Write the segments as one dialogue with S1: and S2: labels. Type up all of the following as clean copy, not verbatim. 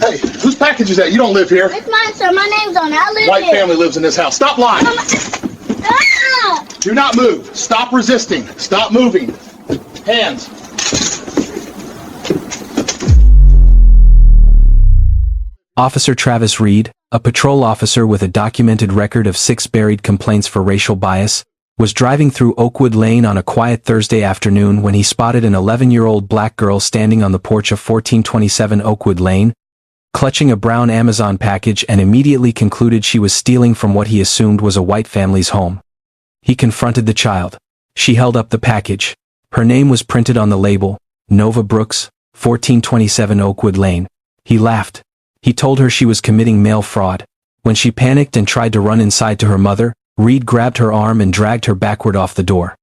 S1: Hey, whose package is that? You don't live here.
S2: It's mine, sir. My name's on it. I live
S1: White
S2: here.
S1: family lives in this house. Stop lying.
S2: Ah!
S1: Do not move. Stop resisting. Stop moving. Hands.
S3: Officer Travis Reed, a patrol officer with a documented record of 6 buried complaints for racial bias, was driving through Oakwood Lane on a quiet Thursday afternoon when he spotted an 11-year-old black girl standing on the porch of 1427 Oakwood Lane, clutching a brown Amazon package, and immediately concluded she was stealing from what he assumed was a white family's home. He confronted the child. She held up the package. Her name was printed on the label, Nova Brooks, 1427 Oakwood Lane. He laughed. He told her she was committing mail fraud. When she panicked and tried to run inside to her mother, Reed grabbed her arm and dragged her backward off the door.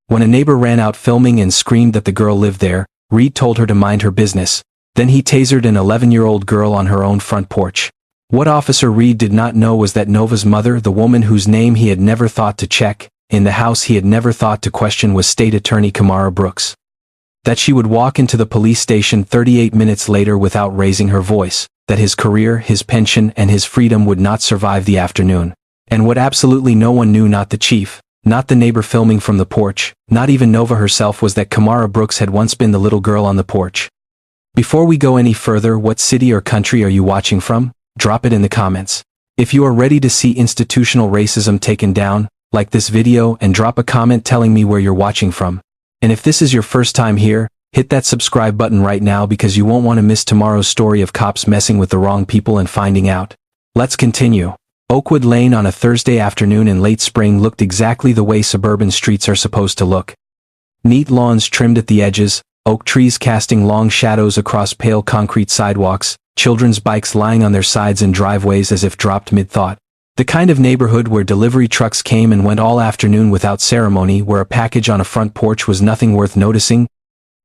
S3: When a neighbor ran out filming and screamed that the girl lived there, Reed told her to mind her business. Then he tasered an 11-year-old girl on her own front porch. What Officer Reed did not know was that Nova's mother, the woman whose name he had never thought to check, in the house he had never thought to question, was State Attorney Kamara Brooks. That she would walk into the police station 38 minutes later without raising her voice, that his career, his pension, and his freedom would not survive the afternoon. And what absolutely no one knew, not the chief, not the neighbor filming from the porch, not even Nova herself, was that Kamara Brooks had once been the little girl on the porch. Before we go any further, what city or country are you watching from? Drop it in the comments. If you are ready to see institutional racism taken down, like this video and drop a comment telling me where you're watching from. And if this is your first time here, hit that subscribe button right now because you won't want to miss tomorrow's story of cops messing with the wrong people and finding out. Let's continue. Oakwood Lane on a Thursday afternoon in late spring looked exactly the way suburban streets are supposed to look. Neat lawns trimmed at the edges, oak trees casting long shadows across pale concrete sidewalks, children's bikes lying on their sides in driveways as if dropped mid-thought. The kind of neighborhood where delivery trucks came and went all afternoon without ceremony, where a package on a front porch was nothing worth noticing,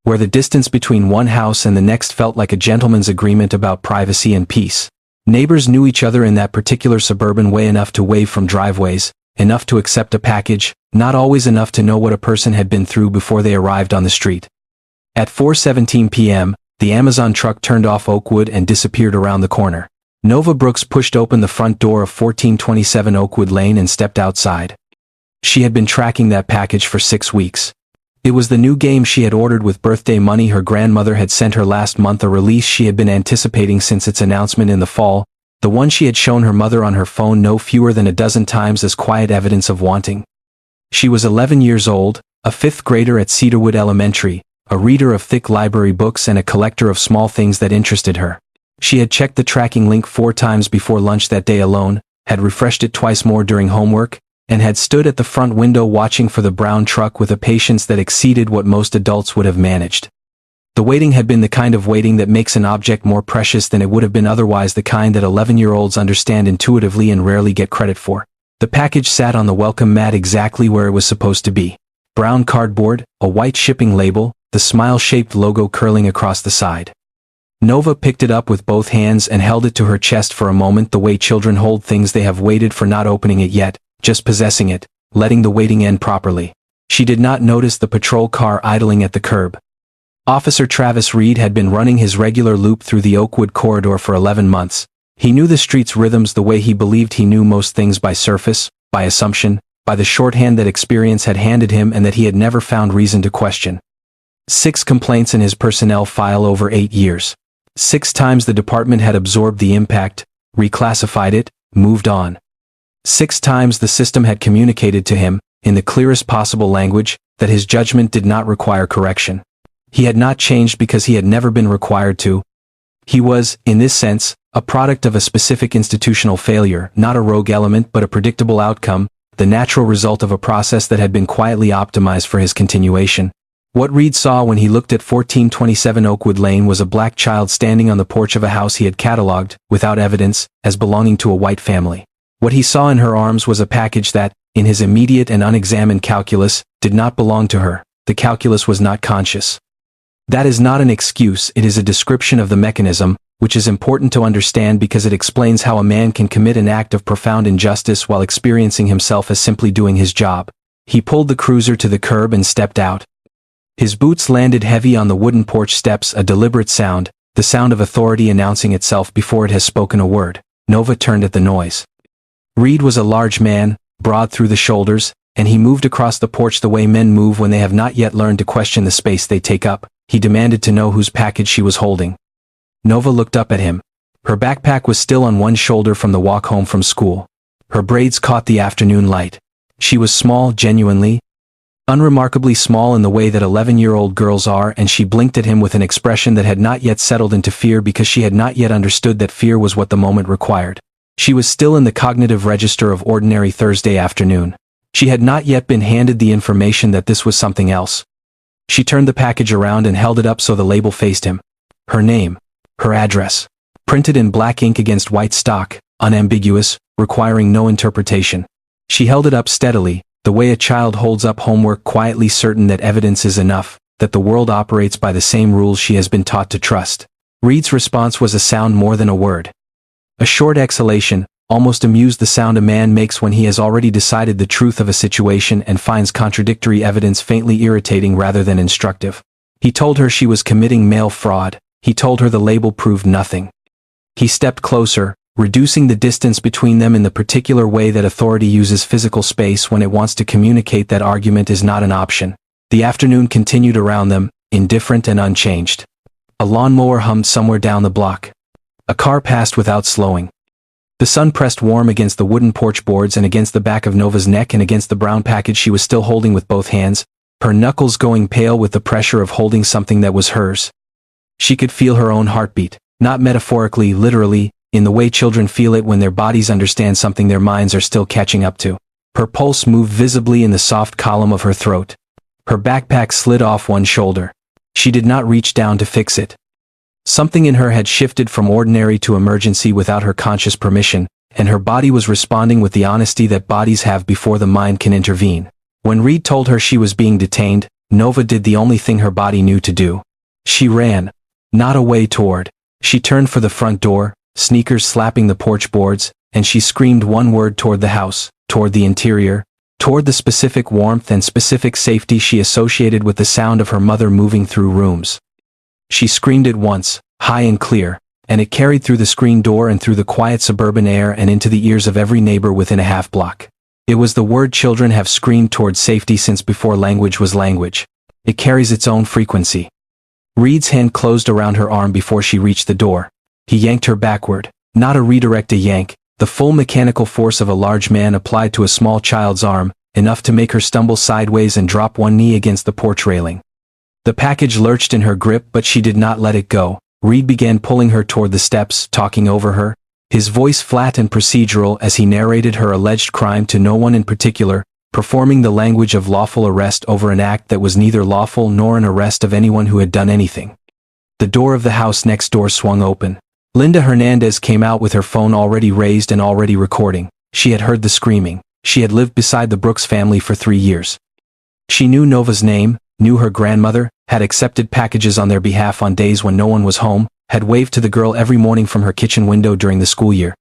S3: where the distance between one house and the next felt like a gentleman's agreement about privacy and peace. Neighbors knew each other in that particular suburban way, enough to wave from driveways, enough to accept a package, not always enough to know what a person had been through before they arrived on the street. At 4:17 p.m., the Amazon truck turned off Oakwood and disappeared around the corner. Nova Brooks pushed open the front door of 1427 Oakwood Lane and stepped outside. She had been tracking that package for 6 weeks. It was the new game she had ordered with birthday money her grandmother had sent her last month, a release she had been anticipating since its announcement in the fall, the one she had shown her mother on her phone no fewer than a dozen times as quiet evidence of wanting. She was 11 years old, a 5th grader at Cedarwood Elementary, a reader of thick library books and a collector of small things that interested her. She had checked the tracking link 4 times before lunch that day alone, had refreshed it twice more during homework, and had stood at the front window watching for the brown truck with a patience that exceeded what most adults would have managed. The waiting had been the kind of waiting that makes an object more precious than it would have been otherwise, the kind that 11-year-olds understand intuitively and rarely get credit for. The package sat on the welcome mat exactly where it was supposed to be. Brown cardboard, a white shipping label, the smile-shaped logo curling across the side. Nova picked it up with both hands and held it to her chest for a moment, the way children hold things they have waited for, not opening it yet, just possessing it, letting the waiting end properly. She did not notice the patrol car idling at the curb. Officer Travis Reed had been running his regular loop through the Oakwood corridor for 11 months. He knew the street's rhythms the way he believed he knew most things, by surface, by assumption, by the shorthand that experience had handed him and that he had never found reason to question. 6 complaints in his personnel file over 8 years. 6 times the department had absorbed the impact, reclassified it, moved on. 6 times the system had communicated to him, in the clearest possible language, that his judgment did not require correction. He had not changed because he had never been required to. He was, in this sense, a product of a specific institutional failure, not a rogue element but a predictable outcome, the natural result of a process that had been quietly optimized for his continuation. What Reed saw when he looked at 1427 Oakwood Lane was a black child standing on the porch of a house he had catalogued, without evidence, as belonging to a white family. What he saw in her arms was a package that, in his immediate and unexamined calculus, did not belong to her. The calculus was not conscious. That is not an excuse, it is a description of the mechanism, which is important to understand because it explains how a man can commit an act of profound injustice while experiencing himself as simply doing his job. He pulled the cruiser to the curb and stepped out. His boots landed heavy on the wooden porch steps, a deliberate sound, the sound of authority announcing itself before it has spoken a word. Nova turned at the noise. Reed was a large man, broad through the shoulders, and he moved across the porch the way men move when they have not yet learned to question the space they take up. He demanded to know whose package she was holding. Nova looked up at him. Her backpack was still on one shoulder from the walk home from school. Her braids caught the afternoon light. She was small, genuinely, unremarkably small in the way that 11-year-old girls are, and she blinked at him with an expression that had not yet settled into fear because she had not yet understood that fear was what the moment required. She was still in the cognitive register of ordinary Thursday afternoon. She had not yet been handed the information that this was something else. She turned the package around and held it up so the label faced him. Her name. Her address. Printed in black ink against white stock, unambiguous, requiring no interpretation. She held it up steadily, the way a child holds up homework, quietly certain that evidence is enough, that the world operates by the same rules she has been taught to trust. Reed's response was a sound more than a word. A short exhalation, almost amused, the sound a man makes when he has already decided the truth of a situation and finds contradictory evidence faintly irritating rather than instructive. He told her she was committing mail fraud. He told her the label proved nothing. He stepped closer, reducing the distance between them in the particular way that authority uses physical space when it wants to communicate that argument is not an option. The afternoon continued around them, indifferent and unchanged. A lawnmower hummed somewhere down the block. A car passed without slowing. The sun pressed warm against the wooden porch boards and against the back of Nova's neck and against the brown package she was still holding with both hands, her knuckles going pale with the pressure of holding something that was hers. She could feel her own heartbeat, not metaphorically, literally, in the way children feel it when their bodies understand something their minds are still catching up to. Her pulse moved visibly in the soft column of her throat. Her backpack slid off one shoulder. She did not reach down to fix it. Something in her had shifted from ordinary to emergency without her conscious permission, and her body was responding with the honesty that bodies have before the mind can intervene. When Reed told her she was being detained, Nova did the only thing her body knew to do. She ran. Not away toward. She turned for the front door, sneakers slapping the porch boards, and she screamed one word toward the house, toward the interior, toward the specific warmth and specific safety she associated with the sound of her mother moving through rooms. She screamed it once, high and clear, and it carried through the screen door and through the quiet suburban air and into the ears of every neighbor within a half block. It was the word children have screamed toward safety since before language was language. It carries its own frequency. Reed's hand closed around her arm before she reached the door. He yanked her backward, not a redirect, a yank, the full mechanical force of a large man applied to a small child's arm, enough to make her stumble sideways and drop one knee against the porch railing. The package lurched in her grip, but she did not let it go. Reed began pulling her toward the steps, talking over her, his voice flat and procedural as he narrated her alleged crime to no one in particular, performing the language of lawful arrest over an act that was neither lawful nor an arrest of anyone who had done anything. The door of the house next door swung open. Linda Hernandez came out with her phone already raised and already recording. She had heard the screaming. She had lived beside the Brooks family for 3 years. She knew Nova's name, knew her grandmother, had accepted packages on their behalf on days when no one was home, had waved to the girl every morning from her kitchen window during the school year.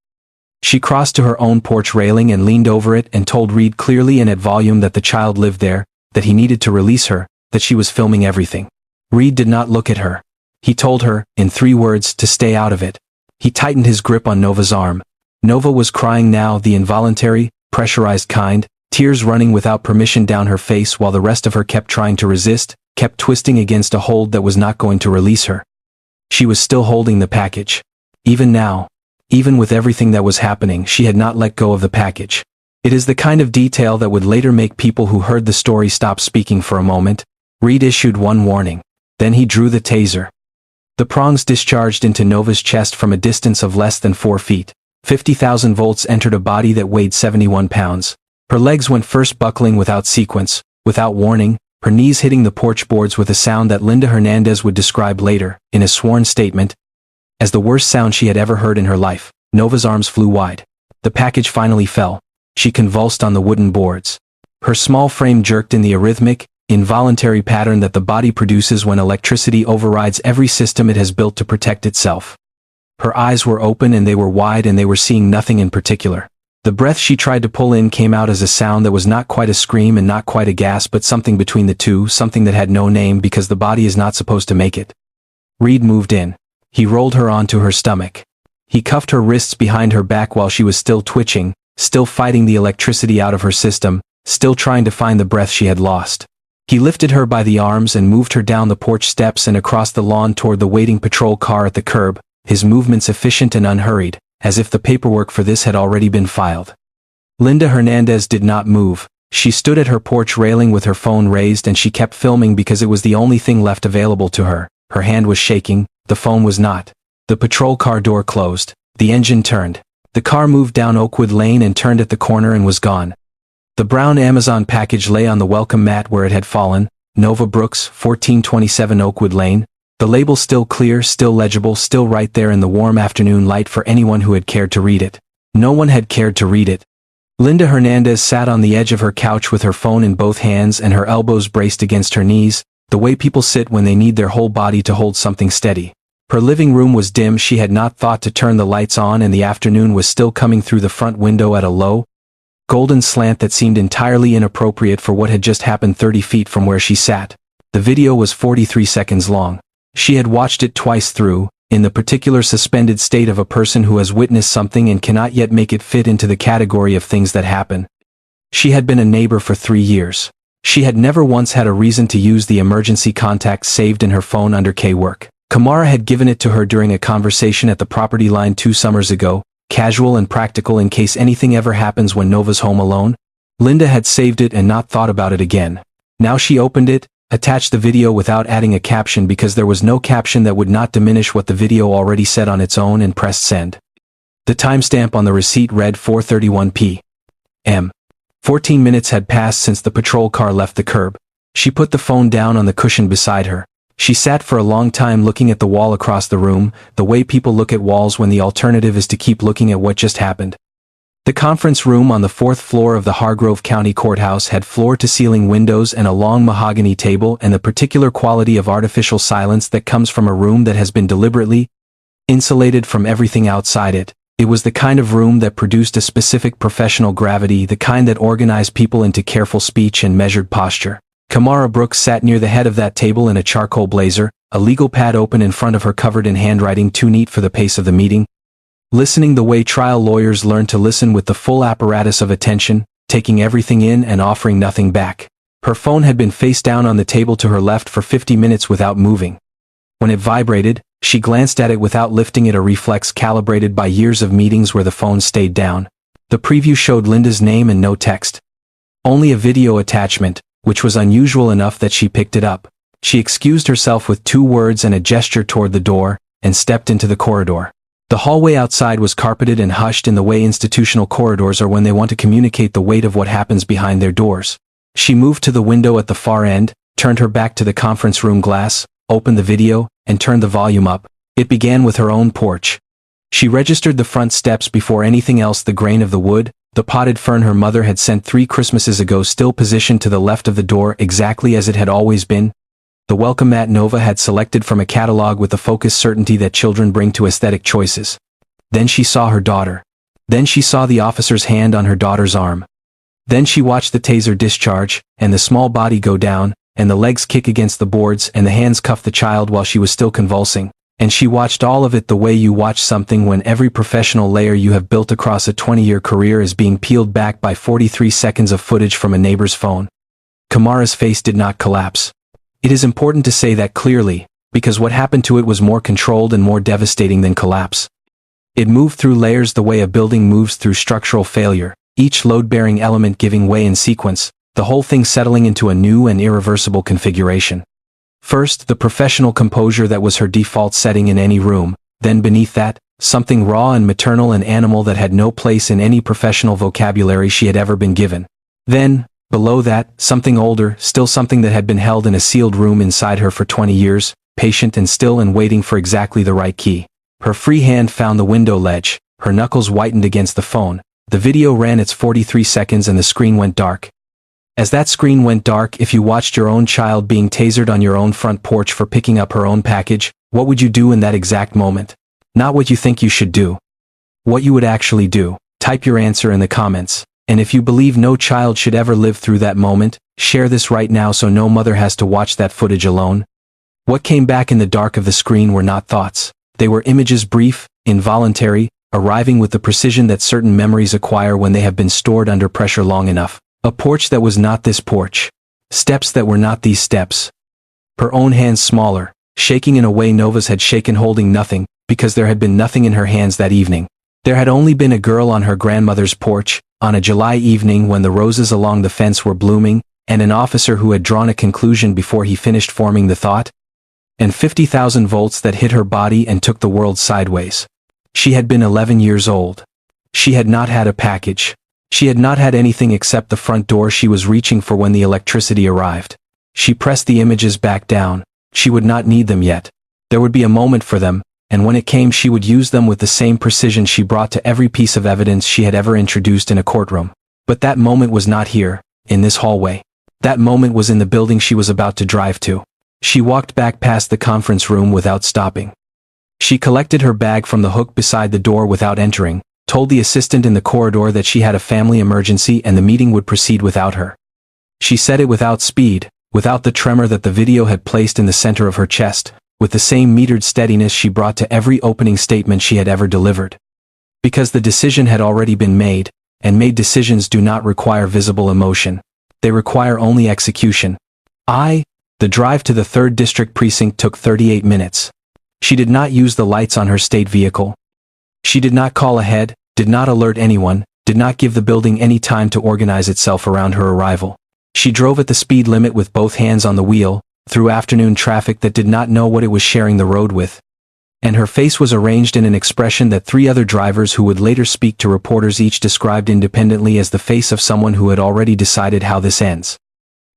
S3: She crossed to her own porch railing and leaned over it and told Reed clearly and at volume that the child lived there, that he needed to release her, that she was filming everything. Reed did not look at her. He told her, in 3 words, to stay out of it. He tightened his grip on Nova's arm. Nova was crying now, the involuntary, pressurized kind, tears running without permission down her face while the rest of her kept trying to resist, kept twisting against a hold that was not going to release her. She was still holding the package. Even now, even with everything that was happening, she had not let go of the package. It is the kind of detail that would later make people who heard the story stop speaking for a moment. Reed issued one warning. Then he drew the taser. The prongs discharged into Nova's chest from a distance of less than 4 feet. 50,000 volts entered a body that weighed 71 pounds. Her legs went first buckling without sequence, without warning, her knees hitting the porch boards with a sound that Linda Hernandez would describe later, in a sworn statement, as the worst sound she had ever heard in her life. Nova's arms flew wide. The package finally fell. She convulsed on the wooden boards. Her small frame jerked in the arrhythmic, involuntary pattern that the body produces when electricity overrides every system it has built to protect itself. Her eyes were open and they were wide and they were seeing nothing in particular. The breath she tried to pull in came out as a sound that was not quite a scream and not quite a gasp, but something between the two, something that had no name because the body is not supposed to make it. Reed moved in. He rolled her onto her stomach. He cuffed her wrists behind her back while she was still twitching, still fighting the electricity out of her system, still trying to find the breath she had lost. He lifted her by the arms and moved her down the porch steps and across the lawn toward the waiting patrol car at the curb, his movements efficient and unhurried, as if the paperwork for this had already been filed. Linda Hernandez did not move. She stood at her porch railing with her phone raised and she kept filming because it was the only thing left available to her. Her hand was shaking, the phone was not. The patrol car door closed. The engine turned. The car moved down Oakwood Lane and turned at the corner and was gone. The brown Amazon package lay on the welcome mat where it had fallen, Nova Brooks, 1427 Oakwood Lane. The label still clear, still legible, still right there in the warm afternoon light for anyone who had cared to read it. No one had cared to read it. Linda Hernandez sat on the edge of her couch with her phone in both hands and her elbows braced against her knees, the way people sit when they need their whole body to hold something steady. Her living room was dim. She had not thought to turn the lights on and the afternoon was still coming through the front window at a low, golden slant that seemed entirely inappropriate for what had just happened 30 feet from where she sat. The video was 43 seconds long. She had watched it twice through, in the particular suspended state of a person who has witnessed something and cannot yet make it fit into the category of things that happen. She had been a neighbor for 3 years. She had never once had a reason to use the emergency contact saved in her phone under K-Work. Kamara had given it to her during a conversation at the property line 2 summers ago, casual and practical in case anything ever happens when Nova's home alone. Linda had saved it and not thought about it again. Now she opened it, attached the video without adding a caption because there was no caption that would not diminish what the video already said on its own, and pressed send. The timestamp on the receipt read 4:31 p.m. 14 minutes had passed since the patrol car left the curb. She put the phone down on the cushion beside her. She sat for a long time looking at the wall across the room, the way people look at walls when the alternative is to keep looking at what just happened. The conference room on the 4th floor of the Hargrove County Courthouse had floor-to-ceiling windows and a long mahogany table and the particular quality of artificial silence that comes from a room that has been deliberately insulated from everything outside it. It was the kind of room that produced a specific professional gravity, the kind that organized people into careful speech and measured posture. Kamara Brooks sat near the head of that table in a charcoal blazer, a legal pad open in front of her covered in handwriting too neat for the pace of the meeting. Listening the way trial lawyers learn to listen, with the full apparatus of attention, taking everything in and offering nothing back. Her phone had been face down on the table to her left for 50 minutes without moving. When it vibrated, she glanced at it without lifting it, a reflex calibrated by years of meetings where the phone stayed down. The preview showed Linda's name and no text. Only a video attachment, which was unusual enough that she picked it up. She excused herself with 2 words and a gesture toward the door, and stepped into the corridor. The hallway outside was carpeted and hushed in the way institutional corridors are when they want to communicate the weight of what happens behind their doors. She moved to the window at the far end, turned her back to the conference room glass, opened the video, and turned the volume up. It began with her own porch. She registered the front steps before anything else, the grain of the wood, the potted fern her mother had sent 3 Christmases ago still positioned to the left of the door exactly as it had always been. The welcome mat Nova had selected from a catalog with the focused certainty that children bring to aesthetic choices. Then she saw her daughter. Then she saw the officer's hand on her daughter's arm. Then she watched the taser discharge, and the small body go down, and the legs kick against the boards and the hands cuff the child while she was still convulsing. And she watched all of it the way you watch something when every professional layer you have built across a 20-year career is being peeled back by 43 seconds of footage from a neighbor's phone. Kamara's face did not collapse. It is important to say that clearly, because what happened to it was more controlled and more devastating than collapse. It moved through layers the way a building moves through structural failure, each load-bearing element giving way in sequence, the whole thing settling into a new and irreversible configuration. First, the professional composure that was her default setting in any room, then beneath that, something raw and maternal and animal that had no place in any professional vocabulary she had ever been given. Then, below that, something older, still something that had been held in a sealed room inside her for 20 years, patient and still and waiting for exactly the right key. Her free hand found the window ledge, her knuckles whitened against the phone. The video ran its 43 seconds and the screen went dark. As that screen went dark, if you watched your own child being tasered on your own front porch for picking up her own package, what would you do in that exact moment? Not what you think you should do. What you would actually do. Type your answer in the comments. And if you believe no child should ever live through that moment, share this right now so no mother has to watch that footage alone. What came back in the dark of the screen were not thoughts. They were images brief, involuntary, arriving with the precision that certain memories acquire when they have been stored under pressure long enough. A porch that was not this porch. Steps that were not these steps. Her own hands smaller, shaking in a way Nova's had shaken, holding nothing, because there had been nothing in her hands that evening. There had only been a girl on her grandmother's porch, on a July evening when the roses along the fence were blooming, and an officer who had drawn a conclusion before he finished forming the thought. And 50,000 volts that hit her body and took the world sideways. She had been 11 years old. She had not had a package. She had not had anything except the front door she was reaching for when the electricity arrived. She pressed the images back down. She would not need them yet. There would be a moment for them, and when it came she would use them with the same precision she brought to every piece of evidence she had ever introduced in a courtroom. But that moment was not here, in this hallway. That moment was in the building she was about to drive to. She walked back past the conference room without stopping. She collected her bag from the hook beside the door without entering, told the assistant in the corridor that she had a family emergency and the meeting would proceed without her. She said it without speed, without the tremor that the video had placed in the center of her chest, with the same metered steadiness she brought to every opening statement she had ever delivered. Because the decision had already been made, and made decisions do not require visible emotion. They require only execution. The drive to the 3rd District Precinct took 38 minutes. She did not use the lights on her state vehicle. She did not call ahead, did not alert anyone, did not give the building any time to organize itself around her arrival. She drove at the speed limit with both hands on the wheel, through afternoon traffic that did not know what it was sharing the road with. And her face was arranged in an expression that 3 other drivers who would later speak to reporters each described independently as the face of someone who had already decided how this ends.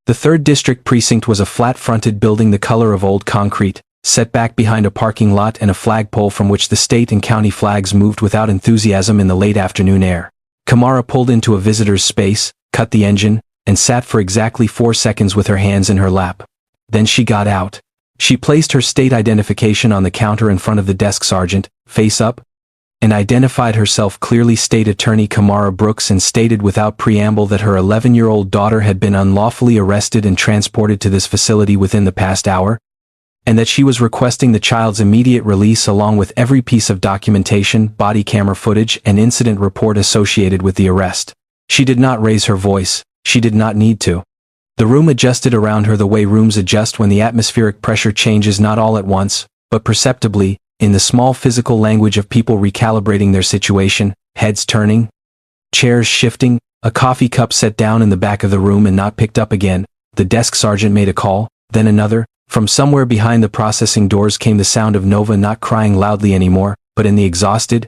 S3: The 3rd District Precinct was a flat-fronted building the color of old concrete, set back behind a parking lot and a flagpole from which the state and county flags moved without enthusiasm in the late afternoon air. Kamara pulled into a visitor's space, cut the engine, and sat for exactly 4 seconds with her hands in her lap. Then she got out. She placed her state identification on the counter in front of the desk sergeant, face up, and identified herself clearly State Attorney Kamara Brooks and stated without preamble that her 11-year-old daughter had been unlawfully arrested and transported to this facility within the past hour, and that she was requesting the child's immediate release along with every piece of documentation, body camera footage, and incident report associated with the arrest. She did not raise her voice. She did not need to. The room adjusted around her the way rooms adjust when the atmospheric pressure changes not all at once, but perceptibly, in the small physical language of people recalibrating their situation, heads turning, chairs shifting, a coffee cup set down in the back of the room and not picked up again. The desk sergeant made a call, then another. From somewhere behind the processing doors came the sound of Nova not crying loudly anymore, but in the exhausted,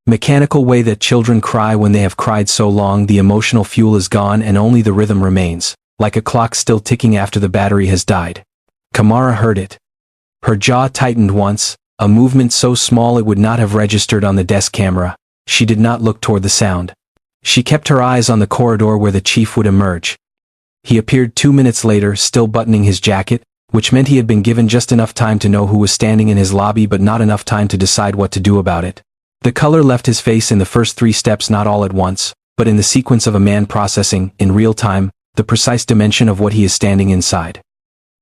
S3: mechanical way that children cry when they have cried so long the emotional fuel is gone and only the rhythm remains, like a clock still ticking after the battery has died. Kamara heard it. Her jaw tightened once, a movement so small it would not have registered on the desk camera. She did not look toward the sound. She kept her eyes on the corridor where the chief would emerge. He appeared 2 minutes later, still buttoning his jacket, which meant he had been given just enough time to know who was standing in his lobby but not enough time to decide what to do about it. The color left his face in the first 3 steps, not all at once, but in the sequence of a man processing, in real time, the precise dimension of what he is standing inside.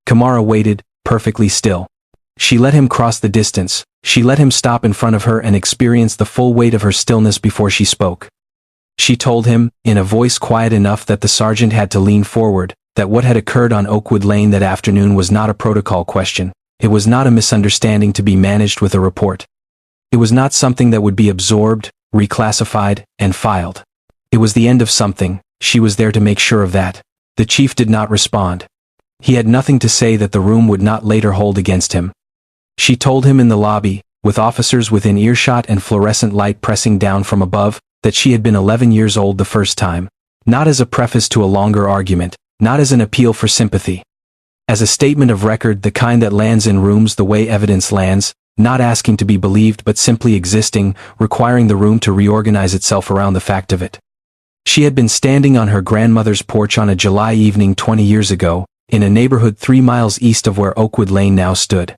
S3: Kamara waited, perfectly still. She let him cross the distance. She let him stop in front of her and experience the full weight of her stillness before she spoke. She told him, in a voice quiet enough that the sergeant had to lean forward, that what had occurred on Oakwood Lane that afternoon was not a protocol question. It was not a misunderstanding to be managed with a report. It was not something that would be absorbed, reclassified, and filed. It was the end of something. She was there to make sure of that. The chief did not respond. He had nothing to say that the room would not later hold against him. She told him in the lobby, with officers within earshot and fluorescent light pressing down from above, that she had been 11 years old the first time. Not as a preface to a longer argument, not as an appeal for sympathy. As a statement of record, the kind that lands in rooms the way evidence lands, not asking to be believed but simply existing, requiring the room to reorganize itself around the fact of it. She had been standing on her grandmother's porch on a July evening 20 years ago, in a neighborhood 3 miles east of where Oakwood Lane now stood.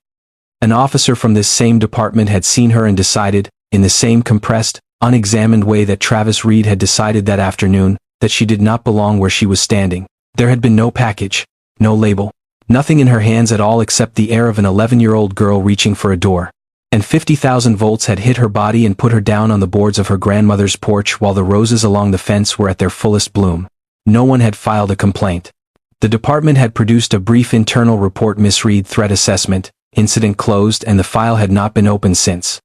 S3: An officer from this same department had seen her and decided, in the same compressed, unexamined way that Travis Reed had decided that afternoon, that she did not belong where she was standing. There had been no package, no label, nothing in her hands at all except the air of an 11-year-old girl reaching for a door. and 50,000 volts had hit her body and put her down on the boards of her grandmother's porch while the roses along the fence were at their fullest bloom. No one had filed a complaint. The department had produced a brief internal report, misread threat assessment, incident closed, and the file had not been opened since.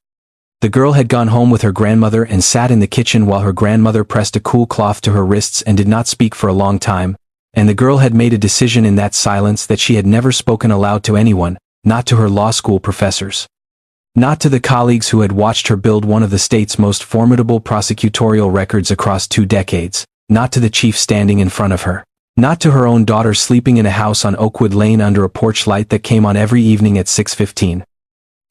S3: The girl had gone home with her grandmother and sat in the kitchen while her grandmother pressed a cool cloth to her wrists and did not speak for a long time, and the girl had made a decision in that silence that she had never spoken aloud to anyone, not to her law school professors. Not to the colleagues who had watched her build one of the state's most formidable prosecutorial records across 2 decades, not to the chief standing in front of her. Not to her own daughter sleeping in a house on Oakwood Lane under a porch light that came on every evening at 6:15.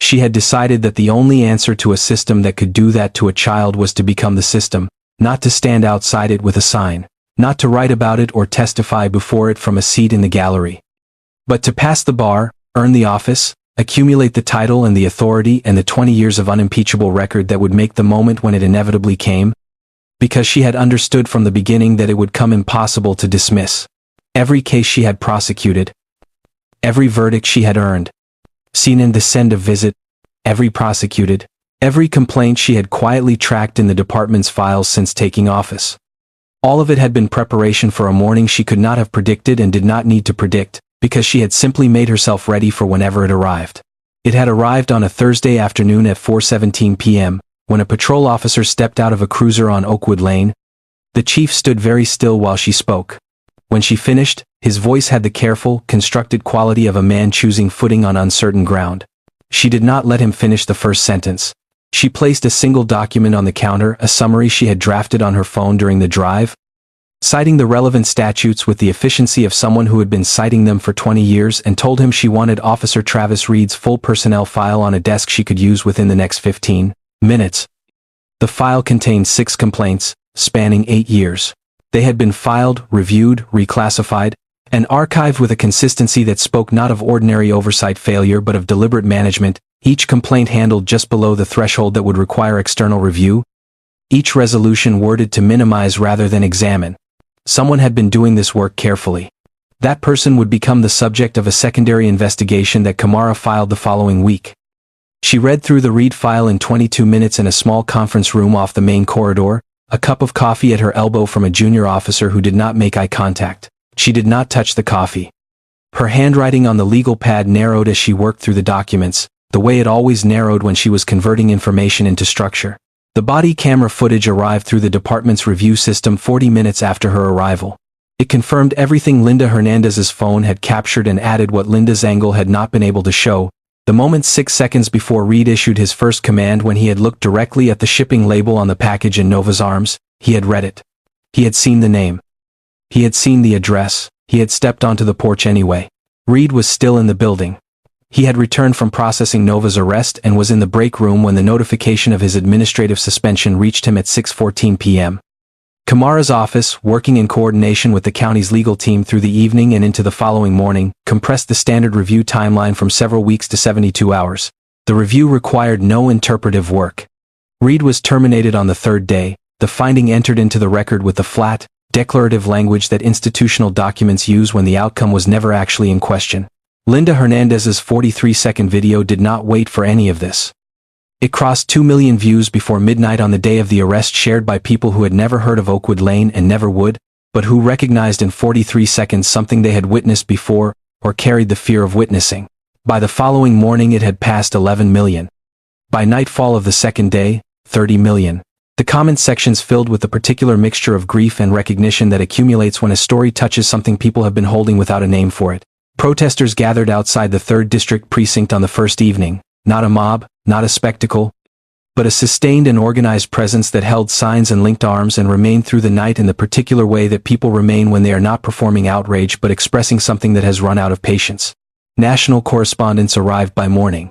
S3: She had decided that the only answer to a system that could do that to a child was to become the system, not to stand outside it with a sign, not to write about it or testify before it from a seat in the gallery. But to pass the bar, earn the office, accumulate the title and the authority and the 20 years of unimpeachable record that would make the moment when it inevitably came, because she had understood from the beginning that it would come impossible to dismiss. Every case she had prosecuted, every verdict she had earned, seen and send a visit, every prosecuted, every complaint she had quietly tracked in the department's files since taking office. All of it had been preparation for a morning she could not have predicted and did not need to predict, because she had simply made herself ready for whenever it arrived. It had arrived on a Thursday afternoon at 4:17 p.m., when a patrol officer stepped out of a cruiser on Oakwood Lane. The chief stood very still while she spoke. When she finished, his voice had the careful, constructed quality of a man choosing footing on uncertain ground. She did not let him finish the first sentence. She placed a single document on the counter, a summary she had drafted on her phone during the drive, citing the relevant statutes with the efficiency of someone who had been citing them for 20 years, and told him she wanted Officer Travis Reed's full personnel file on a desk she could use within the next 15 minutes. The file contained 6 complaints, spanning 8 years. They had been filed, reviewed, reclassified, and archived with a consistency that spoke not of ordinary oversight failure but of deliberate management, each complaint handled just below the threshold that would require external review, each resolution worded to minimize rather than examine. Someone had been doing this work carefully. That person would become the subject of a secondary investigation that Kamara filed the following week. She read through the Reed file in 22 minutes in a small conference room off the main corridor, a cup of coffee at her elbow from a junior officer who did not make eye contact. She did not touch the coffee. Her handwriting on the legal pad narrowed as she worked through the documents, the way it always narrowed when she was converting information into structure. The body camera footage arrived through the department's review system 40 minutes after her arrival. It confirmed everything Linda Hernandez's phone had captured and added what Linda's angle had not been able to show. The moment 6 seconds before Reed issued his first command, when he had looked directly at the shipping label on the package in Nova's arms, he had read it. He had seen the name. He had seen the address. He had stepped onto the porch anyway. Reed was still in the building. He had returned from processing Nova's arrest and was in the break room when the notification of his administrative suspension reached him at 6:14 p.m. Kamara's office, working in coordination with the county's legal team through the evening and into the following morning, compressed the standard review timeline from several weeks to 72 hours. The review required no interpretive work. Reed was terminated on the 3rd day, the finding entered into the record with the flat, declarative language that institutional documents use when the outcome was never actually in question. Linda Hernandez's 43-second video did not wait for any of this. It crossed 2 million views before midnight on the day of the arrest, shared by people who had never heard of Oakwood Lane and never would, but who recognized in 43 seconds something they had witnessed before, or carried the fear of witnessing. By the following morning it had passed 11 million. By nightfall of the 2nd day, 30 million. The comment sections filled with the particular mixture of grief and recognition that accumulates when a story touches something people have been holding without a name for it. Protesters gathered outside the 3rd District Precinct on the first evening, not a mob, not a spectacle, but a sustained and organized presence that held signs and linked arms and remained through the night in the particular way that people remain when they are not performing outrage but expressing something that has run out of patience. National correspondents arrived by morning.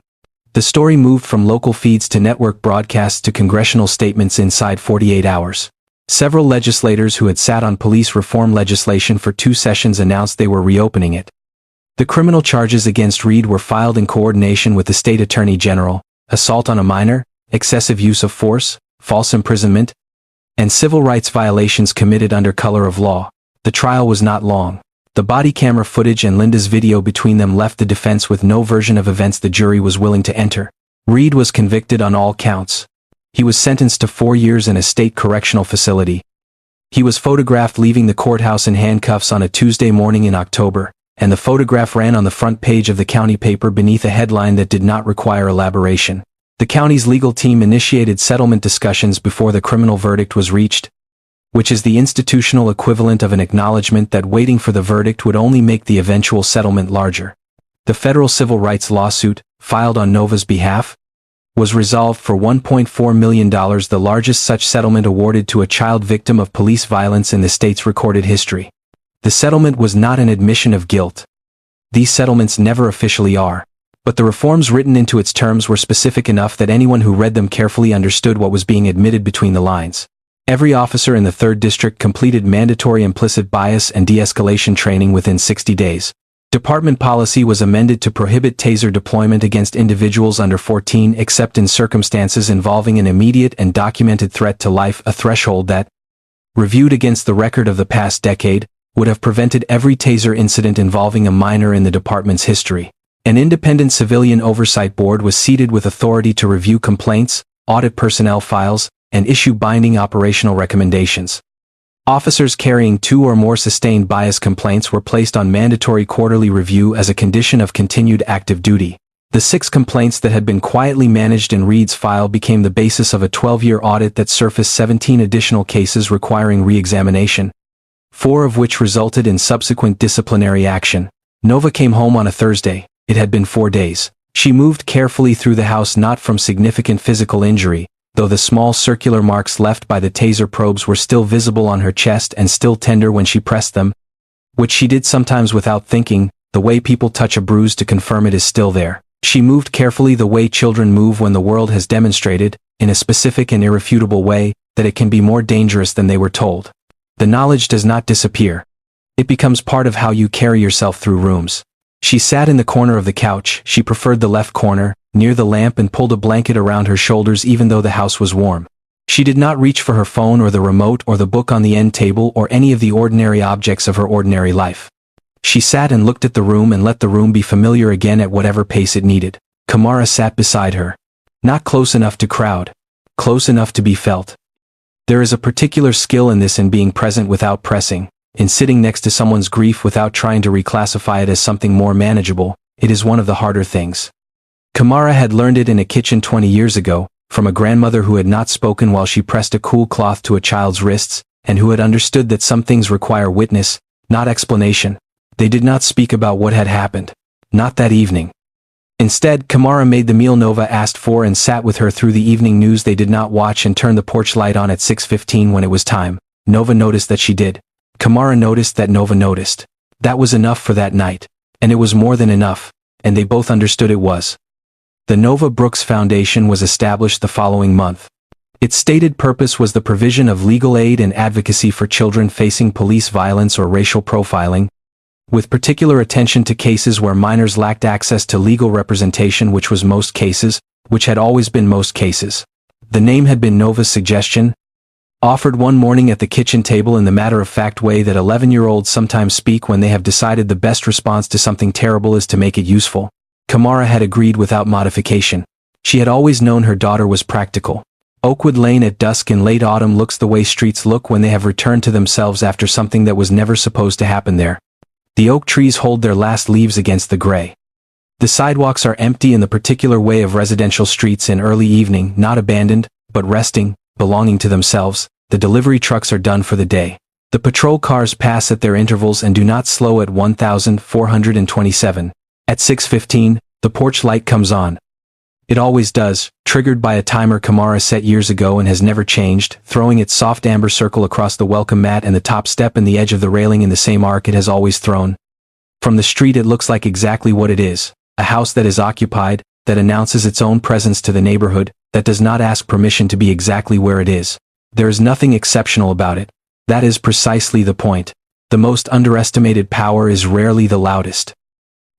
S3: The story moved from local feeds to network broadcasts to congressional statements inside 48 hours. Several legislators who had sat on police reform legislation for 2 sessions announced they were reopening it. The criminal charges against Reed were filed in coordination with the state attorney general: assault on a minor, excessive use of force, false imprisonment, and civil rights violations committed under color of law. The trial was not long. The body camera footage and Linda's video between them left the defense with no version of events the jury was willing to enter. Reed was convicted on all counts. He was sentenced to 4 years in a state correctional facility. He was photographed leaving the courthouse in handcuffs on a Tuesday morning in October, and the photograph ran on the front page of the county paper beneath a headline that did not require elaboration. The county's legal team initiated settlement discussions before the criminal verdict was reached, which is the institutional equivalent of an acknowledgement that waiting for the verdict would only make the eventual settlement larger. The federal civil rights lawsuit, filed on Nova's behalf, was resolved for $1.4 million, the largest such settlement awarded to a child victim of police violence in the state's recorded history. The settlement was not an admission of guilt. These settlements never officially are. But the reforms written into its terms were specific enough that anyone who read them carefully understood what was being admitted between the lines. Every officer in the 3rd District completed mandatory implicit bias and de-escalation training within 60 days. Department policy was amended to prohibit taser deployment against individuals under 14 except in circumstances involving an immediate and documented threat to life, a threshold that, reviewed against the record of the past decade, would have prevented every taser incident involving a minor in the department's history. An independent civilian oversight board was seated with authority to review complaints, audit personnel files, and issue binding operational recommendations. Officers carrying 2 or more sustained bias complaints were placed on mandatory quarterly review as a condition of continued active duty. The 6 complaints that had been quietly managed in Reed's file became the basis of a 12-year audit that surfaced 17 additional cases requiring re-examination, 4 of which resulted in subsequent disciplinary action. Nova came home on a Thursday. It had been 4 days. She moved carefully through the house, not from significant physical injury, though the small circular marks left by the taser probes were still visible on her chest and still tender when she pressed them, which she did sometimes without thinking, the way people touch a bruise to confirm it is still there. She moved carefully the way children move when the world has demonstrated, in a specific and irrefutable way, that it can be more dangerous than they were told. The knowledge does not disappear. It becomes part of how you carry yourself through rooms. She sat in the corner of the couch, she preferred the left corner, near the lamp, and pulled a blanket around her shoulders even though the house was warm. She did not reach for her phone or the remote or the book on the end table or any of the ordinary objects of her ordinary life. She sat and looked at the room and let the room be familiar again at whatever pace it needed. Kamara sat beside her. Not close enough to crowd. Close enough to be felt. There is a particular skill in this, in being present without pressing, in sitting next to someone's grief without trying to reclassify it as something more manageable. It is one of the harder things. Kamara had learned it in a kitchen 20 years ago, from a grandmother who had not spoken while she pressed a cool cloth to a child's wrists, and who had understood that some things require witness, not explanation. They did not speak about what had happened. Not that evening. Instead, Kamara made the meal Nova asked for and sat with her through the evening news they did not watch and turned the porch light on at 6:15 when it was time. Nova noticed that she did. Kamara noticed that Nova noticed. That was enough for that night. And it was more than enough, and they both understood it was. The Nova Brooks Foundation was established the following month. Its stated purpose was the provision of legal aid and advocacy for children facing police violence or racial profiling, with particular attention to cases where minors lacked access to legal representation, which was most cases, which had always been most cases. The name had been Nova's suggestion, offered one morning at the kitchen table in the matter-of-fact way that 11-year-olds sometimes speak when they have decided the best response to something terrible is to make it useful. Kamara had agreed without modification. She had always known her daughter was practical. Oakwood Lane at dusk in late autumn looks the way streets look when they have returned to themselves after something that was never supposed to happen there. The oak trees hold their last leaves against the gray. The sidewalks are empty in the particular way of residential streets in early evening, not abandoned, but resting, belonging to themselves. The delivery trucks are done for the day. The patrol cars pass at their intervals and do not slow at 1427. At 6:15, the porch light comes on. It always does, triggered by a timer Kamara set years ago and has never changed, throwing its soft amber circle across the welcome mat and the top step and the edge of the railing in the same arc it has always thrown. From the street it looks like exactly what it is, a house that is occupied, that announces its own presence to the neighborhood, that does not ask permission to be exactly where it is. There is nothing exceptional about it. That is precisely the point. The most underestimated power is rarely the loudest.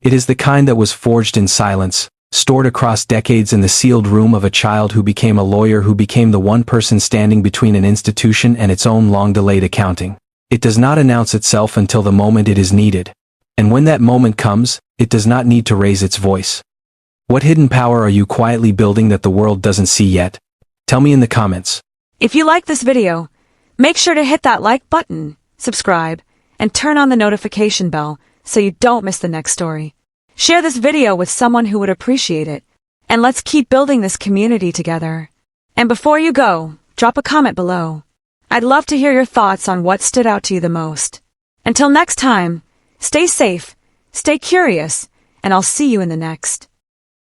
S3: It is the kind that was forged in silence, stored across decades in the sealed room of a child who became a lawyer, who became the one person standing between an institution and its own long-delayed accounting. It does not announce itself until the moment it is needed. And when that moment comes, it does not need to raise its voice. What hidden power are you quietly building that the world doesn't see yet? Tell me in the comments.
S4: If you like this video, make sure to hit that like button, subscribe, and turn on the notification bell so you don't miss the next story. Share this video with someone who would appreciate it, and let's keep building this community together. And before you go, drop a comment below. I'd love to hear your thoughts on what stood out to you the most. Until next time, stay safe, stay curious, and I'll see you in the next.